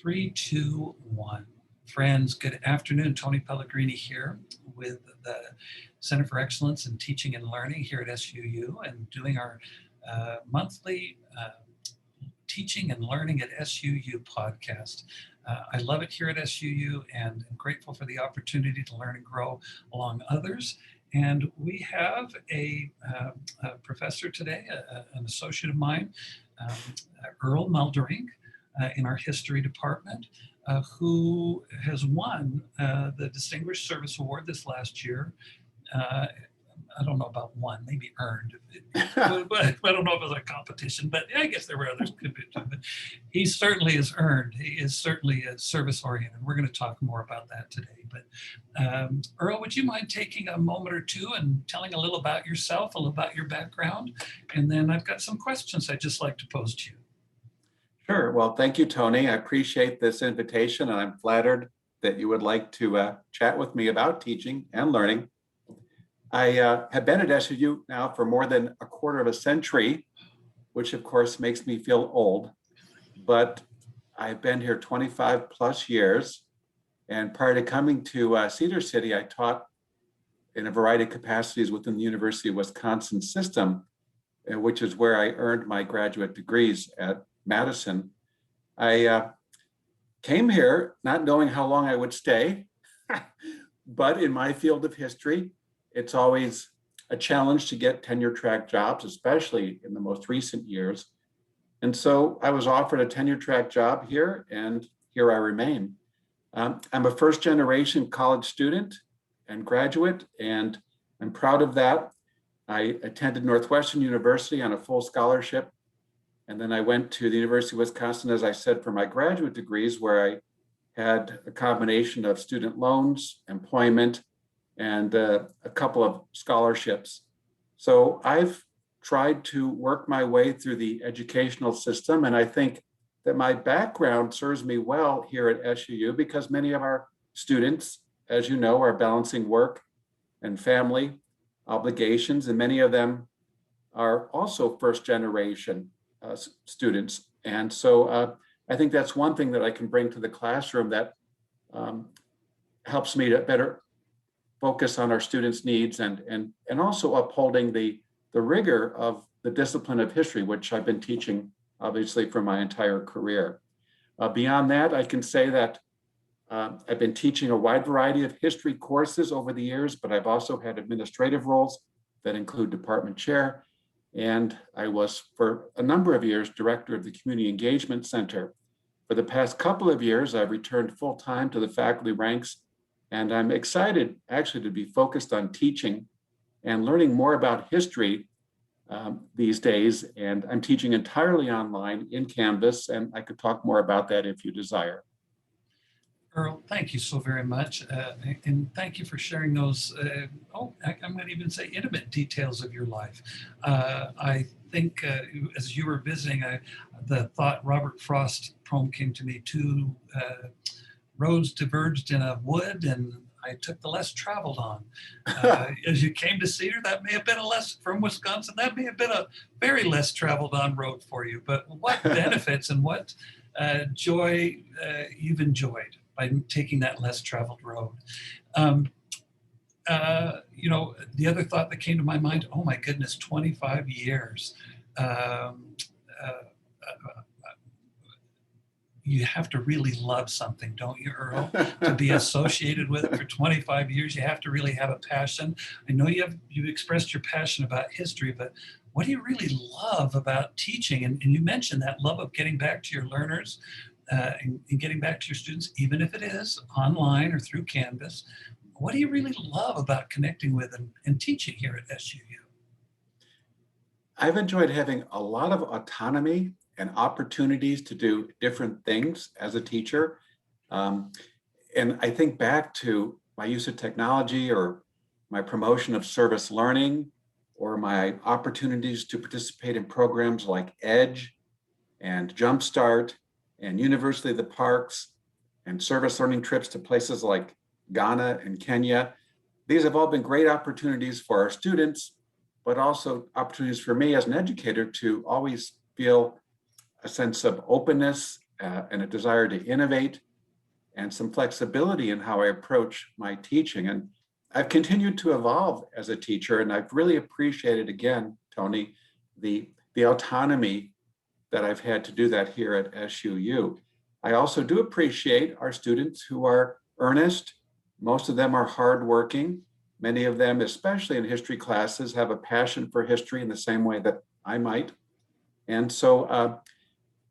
Three, two, one. Friends, good afternoon. Tony Pellegrini here with the Center for Excellence in Teaching and Learning here at SUU, and doing our monthly Teaching and Learning at SUU podcast. I love it here at SUU, and I'm grateful for the opportunity to learn and grow along others. And we have a professor today, an associate of mine, Earl Mulderink, in our history department, who has won the Distinguished Service Award this last year. I don't know about won, maybe earned, but I don't know if it was a competition, but I guess there were others could be too. But he certainly has earned. He is certainly a service oriented. We're going to talk more about that today. But Earl, would you mind taking a moment or two and telling a little about yourself, a little about your background, and then I've got some questions I'd just like to pose to you. Sure. Well, thank you, Tony. I appreciate this invitation, and I'm flattered that you would like to chat with me about teaching and learning. I have been at SUU now for more than a quarter of a century, which of course makes me feel old, but I've been here 25 plus years. And prior to coming to Cedar City, I taught in a variety of capacities within the University of Wisconsin system, which is where I earned my graduate degrees at Madison. I came here not knowing how long I would stay, but in my field of history, it's always a challenge to get tenure track jobs, especially in the most recent years. And so I was offered a tenure track job here, and here I remain. I'm a first generation college student and graduate, and I'm proud of that. I attended Northwestern University on a full scholarship. And then I went to the University of Wisconsin, as I said, for my graduate degrees, where I had a combination of student loans, employment, and a couple of scholarships. So I've tried to work my way through the educational system, and I think that my background serves me well here at SUU because many of our students, as you know, are balancing work and family obligations, and many of them are also first generation students. And so I think that's one thing that I can bring to the classroom that helps me to better focus on our students' needs and also upholding the rigor of the discipline of history, which I've been teaching obviously for my entire career. Beyond that, I can say that I've been teaching a wide variety of history courses over the years, but I've also had administrative roles that include department chair. And I was, for a number of years, director of the Community Engagement Center. For the past couple of years, I've returned full-time to the faculty ranks, and I'm excited actually to be focused on teaching and learning more about history these days. And I'm teaching entirely online in Canvas, and I could talk more about that if you desire. Earl, thank you so very much. And thank you for sharing those, I'm going to even say intimate details of your life. I think as you were visiting, the thought Robert Frost poem came to me, two roads diverged in a wood and I took the less traveled on. As you came to Cedar, that may have been from Wisconsin, that may have been a very less traveled on road for you, but what benefits and what joy you've enjoyed by taking that less traveled road. You know, the other thought that came to my mind, oh my goodness, 25 years. You have to really love something, don't you, Earl? To be associated with it for 25 years, you have to really have a passion. I know you've expressed your passion about history, but what do you really love about teaching? And you mentioned that love of getting back to your learners and getting back to your students, even if it is online or through Canvas. What do you really love about connecting with and teaching here at SUU? I've enjoyed having a lot of autonomy and opportunities to do different things as a teacher. And I think back to my use of technology or my promotion of service learning or my opportunities to participate in programs like EDGE and Jumpstart and University of the Parks and service learning trips to places like Ghana and Kenya. These have all been great opportunities for our students, but also opportunities for me as an educator to always feel a sense of openness and a desire to innovate and some flexibility in how I approach my teaching. And I've continued to evolve as a teacher, and I've really appreciated, again, Tony, the autonomy that I've had to do that here at SUU. I also do appreciate our students who are earnest. Most of them are hardworking. Many of them, especially in history classes, have a passion for history in the same way that I might. And so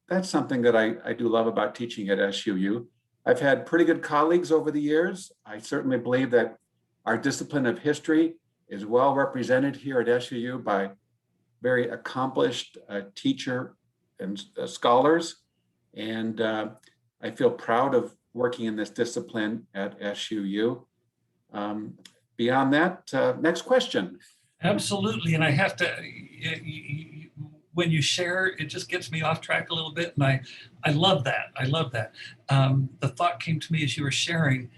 that's something that I do love about teaching at SUU. I've had pretty good colleagues over the years. I certainly believe that our discipline of history is well represented here at SUU by very accomplished teacher and scholars. And I feel proud of working in this discipline at SUU. Beyond that, next question. Absolutely. And I have to, when you share, it just gets me off track a little bit. And I love that. I love that. The thought came to me as you were sharing,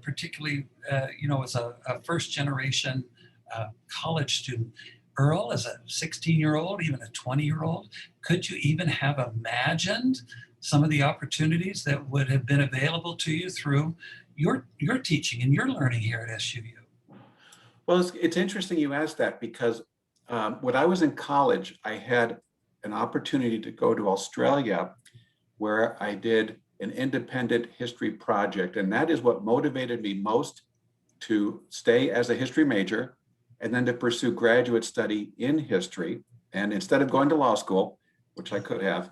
particularly, as a first generation college student. Earl, as a 16-year-old, even a 20-year-old, could you even have imagined some of the opportunities that would have been available to you through your teaching and your learning here at SUU? Well, it's interesting you asked that, because when I was in college, I had an opportunity to go to Australia, where I did an independent history project. And that is what motivated me most to stay as a history major and then to pursue graduate study in history. And instead of going to law school, which I could have,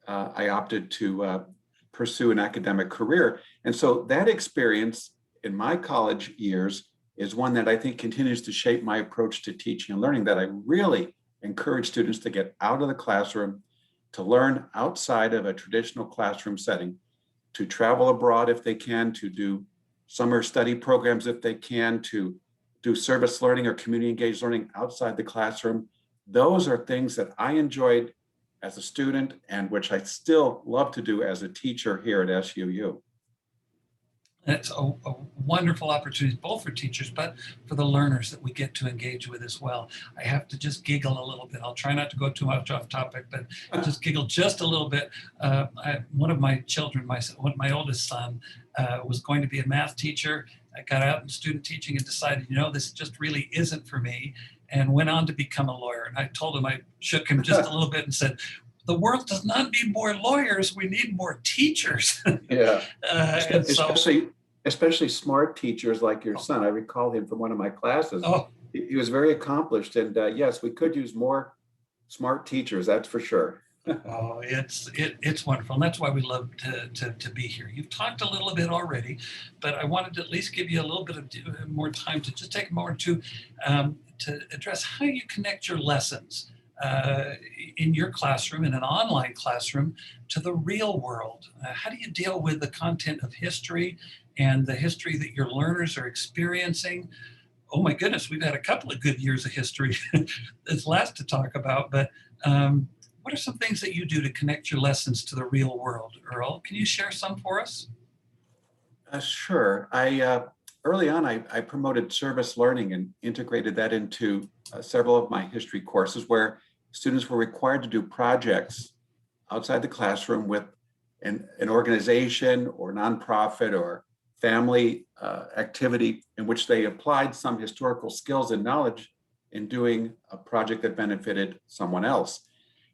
I opted to pursue an academic career. And so that experience in my college years is one that I think continues to shape my approach to teaching and learning, that I really encourage students to get out of the classroom, to learn outside of a traditional classroom setting, to travel abroad if they can, to do summer study programs if they can, to do service learning or community engaged learning outside the classroom. Those are things that I enjoyed as a student and which I still love to do as a teacher here at SUU. It's a wonderful opportunity, both for teachers, but for the learners that we get to engage with as well. I have to just giggle a little bit. I'll try not to go too much off topic, but just giggle just a little bit. One of my children, my oldest son, was going to be a math teacher. I got out in student teaching and decided, this just really isn't for me, and went on to become a lawyer. And I told him, I shook him just a little bit and said, the world does not need more lawyers. We need more teachers. Yeah. And especially smart teachers like your son. I recall him from one of my classes. Oh, He was very accomplished. And yes, we could use more smart teachers, that's for sure. oh, it's wonderful. And that's why we love to be here. You've talked a little bit already, but I wanted to at least give you a little bit of more time to just take a moment to address how you connect your lessons in your classroom, in an online classroom, to the real world. How do you deal with the content of history and the history that your learners are experiencing? Oh my goodness, we've had a couple of good years of history. There's lots to talk about, but what are some things that you do to connect your lessons to the real world? Earl, can you share some for us? Sure. Early on, I promoted service learning and integrated that into several of my history courses, where students were required to do projects outside the classroom with an organization or nonprofit or family activity in which they applied some historical skills and knowledge in doing a project that benefited someone else.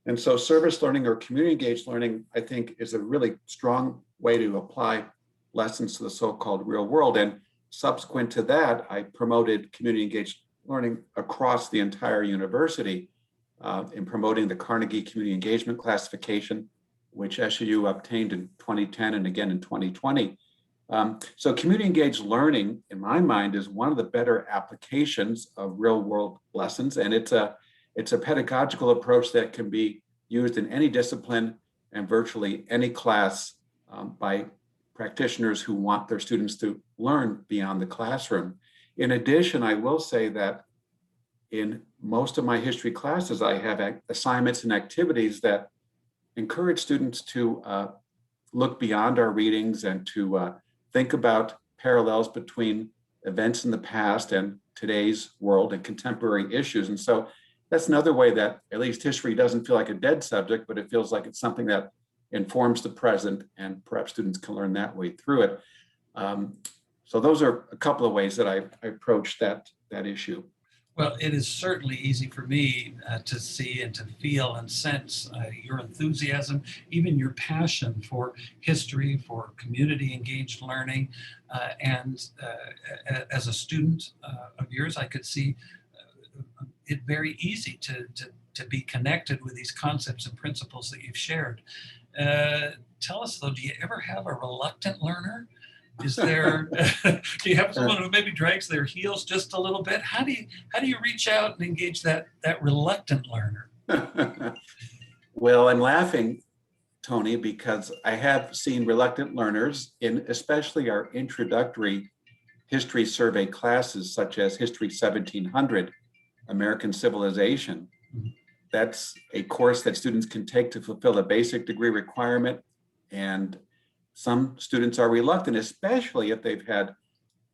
And so service learning or community engaged learning, I think, is a really strong way to apply lessons to the so-called real world. And subsequent to that, I promoted community engaged learning across the entire university in promoting the Carnegie Community Engagement Classification, which SUU obtained in 2010 and again in 2020. So community engaged learning, in my mind, is one of the better applications of real world lessons. And it's a pedagogical approach that can be used in any discipline and virtually any class by practitioners who want their students to learn beyond the classroom. In addition, I will say that in most of my history classes, I have assignments and activities that encourage students to look beyond our readings and to think about parallels between events in the past and today's world and contemporary issues. And so that's another way that at least history doesn't feel like a dead subject, but it feels like it's something that informs the present, and perhaps students can learn that way through it. So those are a couple of ways that I approach that issue. Well, it is certainly easy for me to see and to feel and sense your enthusiasm, even your passion for history, for community engaged learning. And as a student of yours, I could see it very easy to be connected with these concepts and principles that you've shared. Tell us though, do you ever have a reluctant learner? Is there, do you have someone who maybe drags their heels just a little bit? How do you reach out and engage that reluctant learner? Well, I'm laughing, Tony, because I have seen reluctant learners in especially our introductory history survey classes, such as History 1700, American Civilization. That's a course that students can take to fulfill a basic degree requirement. And some students are reluctant, especially if they've had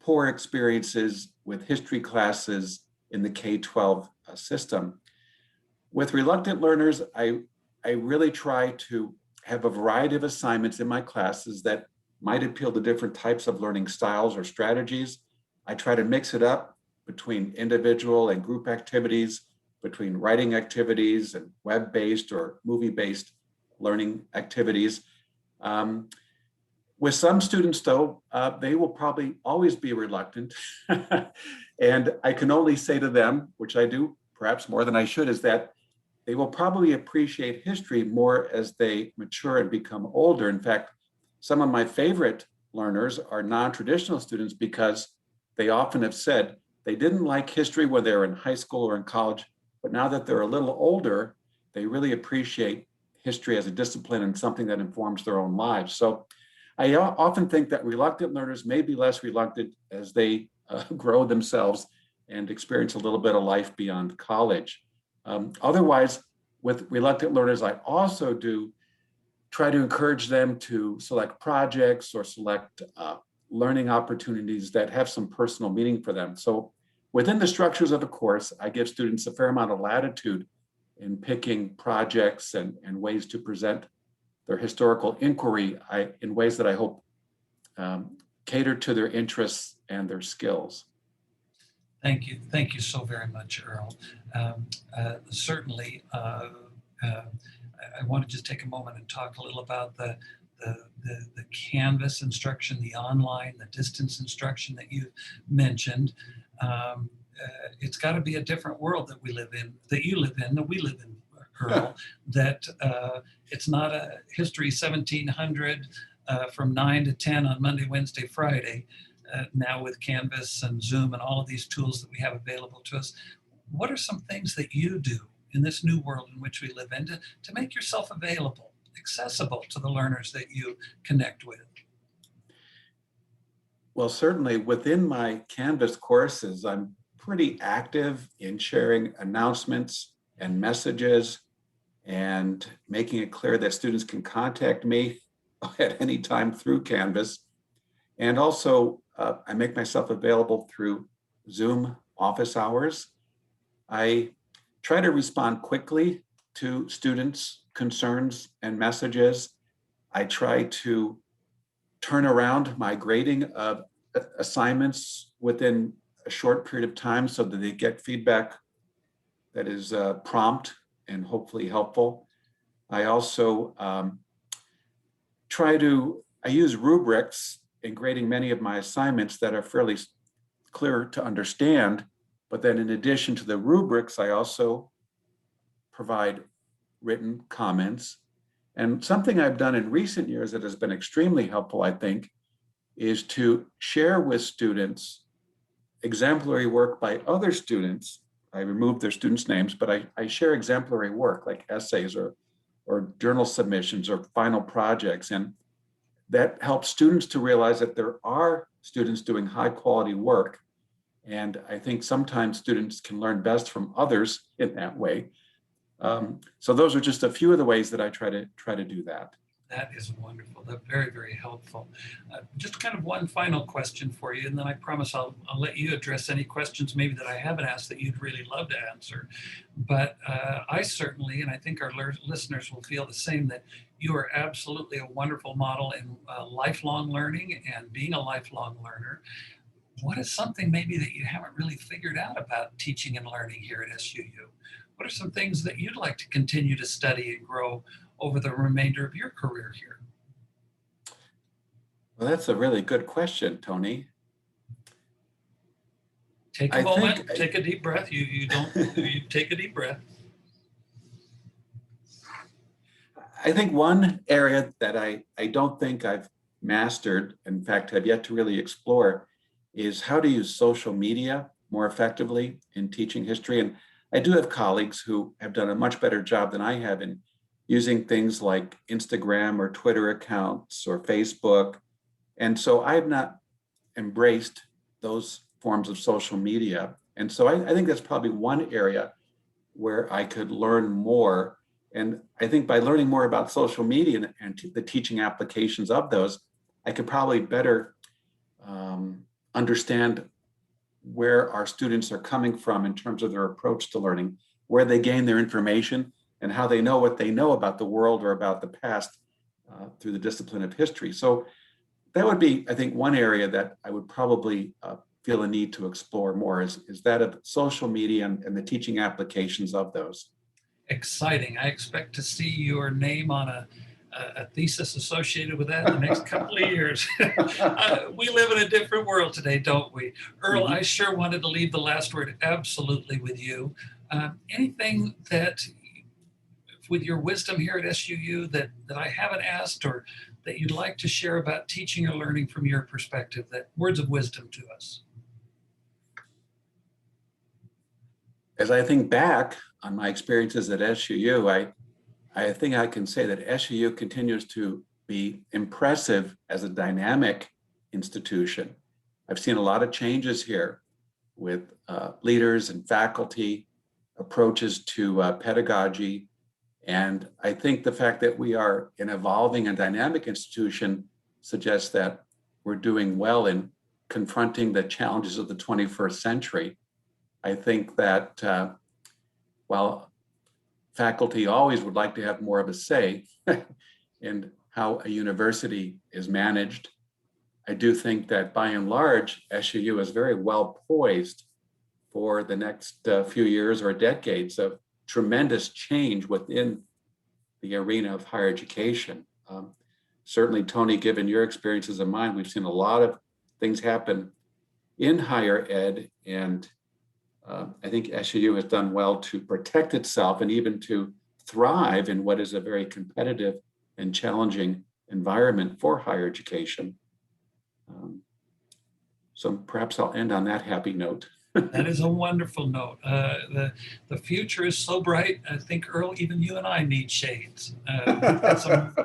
poor experiences with history classes in the K-12 system. With reluctant learners, I really try to have a variety of assignments in my classes that might appeal to different types of learning styles or strategies. I try to mix it up between individual and group activities, between writing activities and web-based or movie-based learning activities. With some students, though, they will probably always be reluctant. And I can only say to them, which I do perhaps more than I should, is that they will probably appreciate history more as they mature and become older. In fact, some of my favorite learners are non-traditional students because they often have said they didn't like history when they were in high school or in college, but now that they're a little older, they really appreciate history as a discipline and something that informs their own lives. So I often think that reluctant learners may be less reluctant as they grow themselves and experience a little bit of life beyond college. Otherwise, with reluctant learners, I also do try to encourage them to select projects or select learning opportunities that have some personal meaning for them. So within the structures of a course, I give students a fair amount of latitude in picking projects and ways to present their historical inquiry in ways that I hope cater to their interests and their skills. Thank you so very much, Earl. Certainly, I want to just take a moment and talk a little about the Canvas instruction, the online, the distance instruction that you mentioned. It's got to be a different world that we live in, that you live in, that we live in, Earl, that it's not a History 1700 from 9 to 10 on Monday, Wednesday, Friday. Now with Canvas and Zoom and all of these tools that we have available to us. What are some things that you do in this new world in which we live in to make yourself available, accessible to the learners that you connect with? Well, certainly within my Canvas courses, I'm pretty active in sharing announcements and messages and making it clear that students can contact me at any time through Canvas. And also, I make myself available through Zoom office hours. I try to respond quickly to students' concerns and messages. I try to turn around my grading of assignments within a short period of time so that they get feedback that is prompt and hopefully helpful. I also I use rubrics in grading many of my assignments that are fairly clear to understand, but then in addition to the rubrics, I also provide written comments. And something I've done in recent years that has been extremely helpful, I think, is to share with students exemplary work by other students. I removed their students' names, but I share exemplary work like essays or journal submissions or final projects. And that helps students to realize that there are students doing high quality work. And I think sometimes students can learn best from others in that way. So those are just a few of the ways that I try to do that. That is wonderful. That's very, very helpful. Just kind of one final question for you, and then I promise I'll let you address any questions maybe that I haven't asked that you'd really love to answer. But I certainly, and I think our listeners will feel the same, that you are absolutely a wonderful model in lifelong learning and being a lifelong learner. What is something maybe that you haven't really figured out about teaching and learning here at SUU? What are some things that you'd like to continue to study and grow over the remainder of your career here? Well, that's a really good question, Tony. Take a moment, take a deep breath. You take a deep breath. I think one area that I don't think I've mastered, in fact, have yet to really explore, is how to use social media more effectively in teaching history. And I do have colleagues who have done a much better job than I have in using things like Instagram or Twitter accounts or Facebook. And so I've not embraced those forms of social media. And so I think that's probably one area where I could learn more. And I think by learning more about social media and the teaching applications of those, I could probably better understand where our students are coming from in terms of their approach to learning, where they gain their information, and how they know what they know about the world or about the past through the discipline of history. So that would be, I think, one area that I would probably feel a need to explore more is that of social media and the teaching applications of those. Exciting. I expect to see your name on a thesis associated with that in the next couple of years. We live in a different world today, don't we? Earl, I sure wanted to leave the last word absolutely with you. Anything that, with your wisdom here at SUU, that I haven't asked or that you'd like to share about teaching or learning from your perspective, that words of wisdom to us? As I think back on my experiences at SUU, I think I can say that SUU continues to be impressive as a dynamic institution. I've seen a lot of changes here with leaders and faculty, approaches to pedagogy. And I think the fact that we are an evolving and dynamic institution suggests that we're doing well in confronting the challenges of the 21st century. I think that while faculty always would like to have more of a say in how a university is managed, I do think that by and large, SUU is very well poised for the next few years or decades of tremendous change within the arena of higher education. Certainly, Tony, given your experiences and mine, we've seen a lot of things happen in higher ed, and I think SUU has done well to protect itself and even to thrive in what is a very competitive and challenging environment for higher education. So perhaps I'll end on that happy note. That is a wonderful note. The future is so bright. I think, Earl, even you and I need shades. We've got some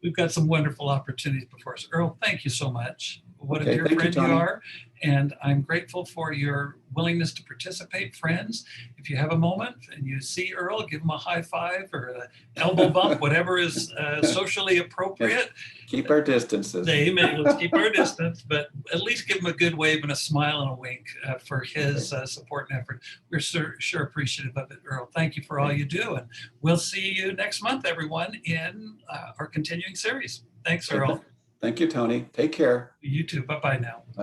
we've got some wonderful opportunities before us. Earl, thank you so much. What a dear friend you are. And I'm grateful for your willingness to participate. Friends, if you have a moment and you see Earl, give him a high five or an elbow bump, whatever is socially appropriate. Keep our distances. Amen. Let's keep our distance, but at least give him a good wave and a smile and a wink for his support and effort. We're sure appreciative of it, Earl. Thank you for all you do. And we'll see you next month, everyone, in our continuing series. Thanks, Earl. Thank you, Tony. Take care. You too. Bye-bye now.